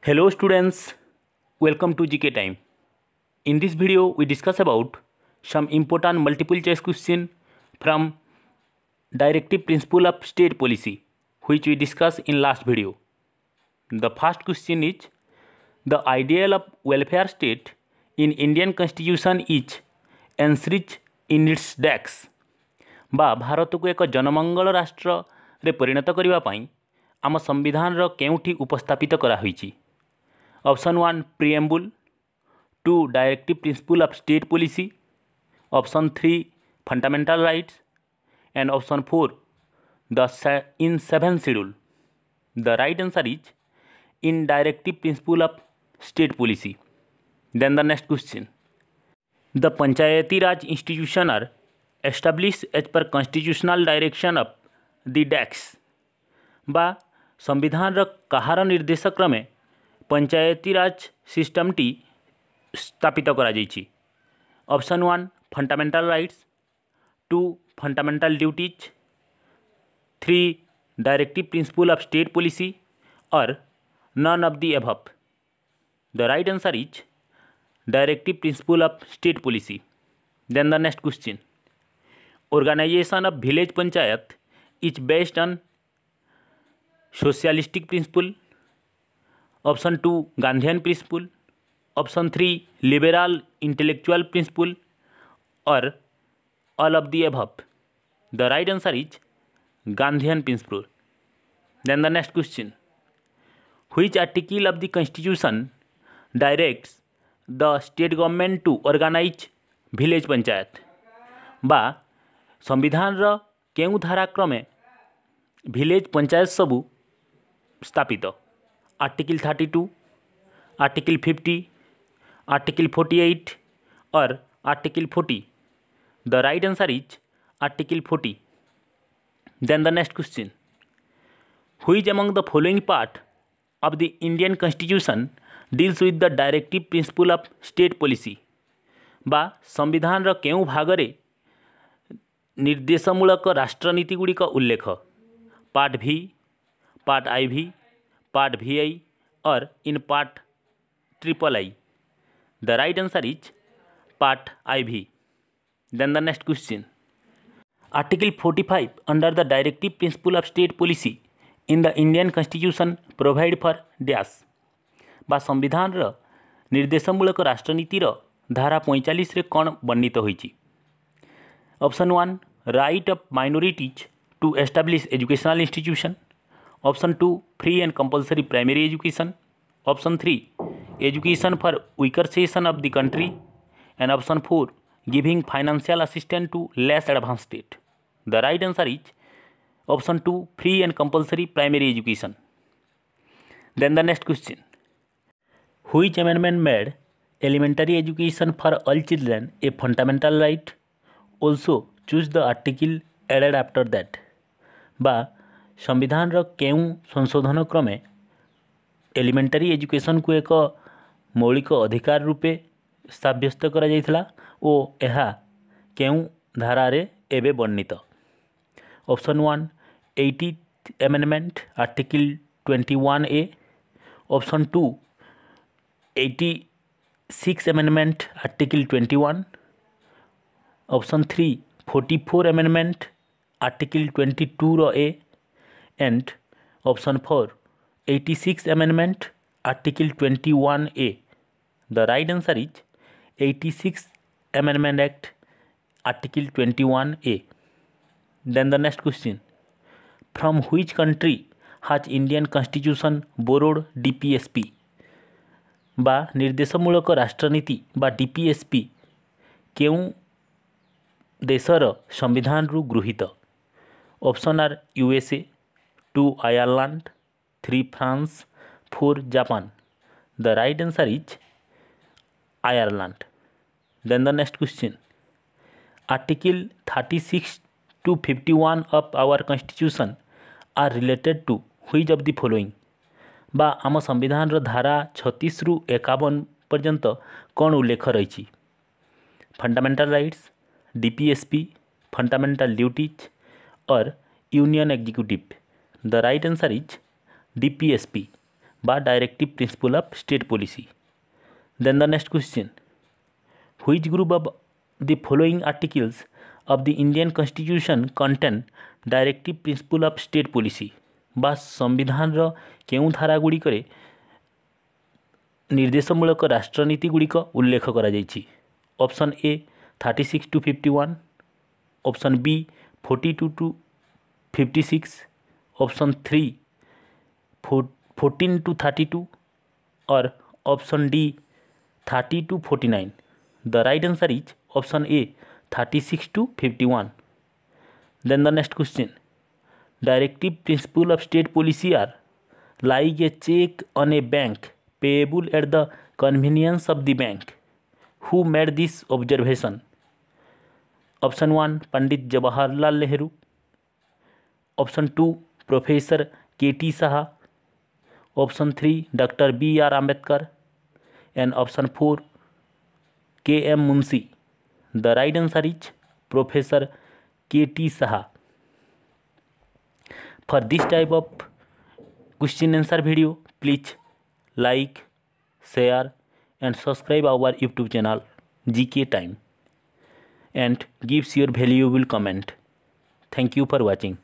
Hello students, welcome to GK Time. In this video we discuss about some important multiple choice question from Directive Principle of State Policy which we discussed in last video. The first question is, the ideal of welfare state in Indian Constitution is enshrined in its dax. बा भारत को एक जनमंगल राष्ट्र रे परिणत करिवा पाई आम संविधान रो केउठी उपस्थापित करा होईची. Option 1 preamble, 2 directive principle of state policy, option 3 fundamental rights and option 4 the in 7th schedule. The right answer is in directive principle of state policy. Then the next question, the Panchayati Raj institution are establish as per constitutional direction of the dash. बा संविधान कहार निर्देश क्रमे पंचायती राज system T स्थापित करा जाइछि. Option 1 fundamental rights, 2 fundamental duties, 3 directive principle of state policy or none of the above. The right answer is directive principle of state policy. Then the next question, organization of village panchayat is based on socialistic principle. Option 2 Gandhian principle, option 3 liberal intellectual principle or all of the above. The right answer is Gandhian principle. Then the next question, which article of the constitution directs the state government to organize village panchayat. बा संविधान केउ धारा क्रमे village panchayat सबू स्थापित. Article 32, article 50, article 48 और article 40. The right answer is article 40. Then the next question, which among the following part of the Indian constitution deals with the directive principle of state policy. बा संविधान केउ भागरे निर्देशमूलक राष्ट्रनीति गुड़िक उल्लेख. Part भी, part I भी, part V I or in part triple I. The right answer is part I भी. Then the next question, article 45 under the directive principle of state policy in the Indian constitution provide for dash. बा संविधान निर्देशमूलक राष्ट्रनीतिर धारा 45 रे कौन वर्णित होईची. Option 1 right of minorities to establish educational institution, option 2 free and compulsory primary education, option 3 education for weaker section of the country and option 4 giving financial assistance to less advanced state. The right answer is option 2 free and compulsory primary education. Then the next question, which amendment made elementary education for all children a fundamental right. Also choose the article added after that. बा संविधान केउ संशोधन क्रमे elementary education को एक मौलिक अधिकार रूपे साब्यस्त करा जाइथिला ओ एहा केउ धारा रे एबे वर्णित. Option 1 80th amendment article 21A, option 2 86 amendment article 21, option 3 44 amendment article 22A and option 4 86 amendment article 21A. The right answer is 86 amendment act article 21A. Then the next question, from which country has Indian constitution borrowed DPSP. बा निर्देशमूलक राष्ट्रनीति बा DPSP केउ देशर संविधान रु गृहीत. Option are USA, 2 Ireland, 3 France, 4 Japan. The right answer is Ireland. Then the next question, article 36 to 51 of our constitution are related to which of the following. बा आम संविधान धारा 36 रु 51 पर्यंत कौन उल्लेख रही. Fundamental rights, DPSP, fundamental duties or union executive. The right answer is DPSP. बा directive principle of state policy. Then the next question, which group of the following articles of the Indian constitution contain directive principle of state policy बा संविधान केउं धारा गुड़िक निर्देशमूलक राष्ट्रनीति गुड़िक उल्लेख करा जायछि। Option A 36 to 51, option B 42 to 56, option 3 14 to 32 or option D 30 to 49। The right answer is option A 36 to 51। Then the next question, directive principle of state policy are like a cheque on a bank payable at the convenience of the bank. Who made this observation? Option 1 Pandit Jawaharlal Nehru, Option 2 Professor K.T. Saha, Option 3 Dr. B.R. Ambedkar, and Option 4 K.M. Munshi. The right answer is Professor K.T. Saha. For this type of question answer video, please like, share and subscribe our YouTube channel GK Time and gives your valuable comment. Thank you for watching.